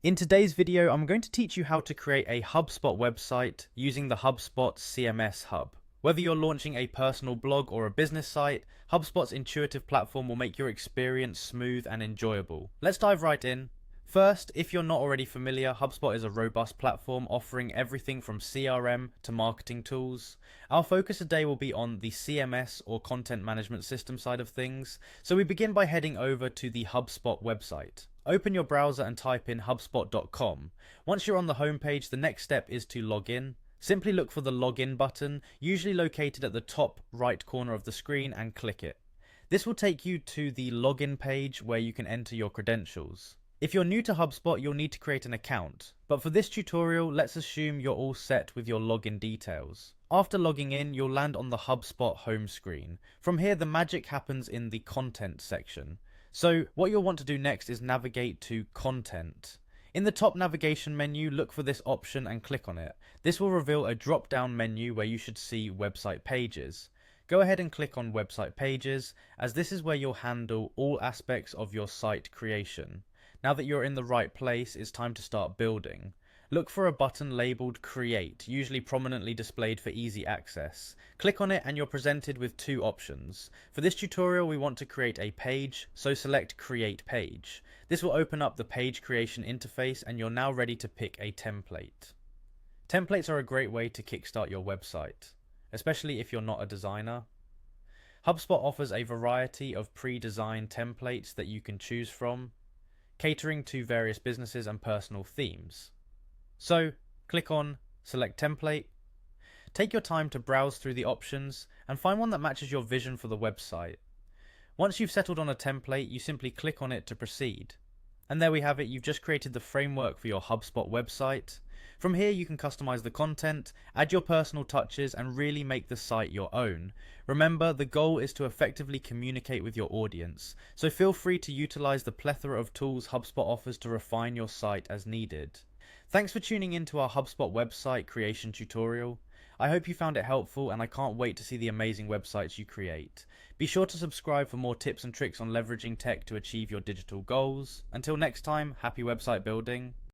In today's video, I'm going to teach you how to create a HubSpot website using the HubSpot CMS Hub. Whether you're launching a personal blog or a business site, HubSpot's intuitive platform will make your experience smooth and enjoyable. Let's dive right in. First, if you're not already familiar, HubSpot is a robust platform offering everything from CRM to marketing tools. Our focus today will be on the CMS or content management system side of things, so we begin by heading over to the HubSpot website. Open your browser and type in hubspot.com. Once you're on the homepage, the next step is to log in. Simply look for the login button, usually located at the top right corner of the screen, and click it. This will take you to the login page where you can enter your credentials. If you're new to HubSpot, you'll need to create an account, but for this tutorial, let's assume you're all set with your login details. After logging in, you'll land on the HubSpot home screen. From here, the magic happens in the content section. So what you'll want to do next is navigate to content. In the top navigation menu, look for this option and click on it. This will reveal a drop-down menu where you should see website pages. Go ahead and click on website pages, as this is where you'll handle all aspects of your site creation. Now that you're in the right place, it's time to start building. Look for a button labeled Create, usually prominently displayed for easy access. Click on it and you're presented with two options. For this tutorial, we want to create a page, so select Create Page. This will open up the page creation interface and you're now ready to pick a template. Templates are a great way to kickstart your website, especially if you're not a designer. HubSpot offers a variety of pre-designed templates that you can choose from, catering to various businesses and personal themes. So, click on Select Template. Take your time to browse through the options and find one that matches your vision for the website. Once you've settled on a template, you simply click on it to proceed. And there we have it, you've just created the framework for your HubSpot website. From here you can customize the content, add your personal touches, and really make the site your own. Remember, the goal is to effectively communicate with your audience, so feel free to utilize the plethora of tools HubSpot offers to refine your site as needed. Thanks for tuning in to our HubSpot website creation tutorial. I hope you found it helpful and I can't wait to see the amazing websites you create. Be sure to subscribe for more tips and tricks on leveraging tech to achieve your digital goals. Until next time, happy website building.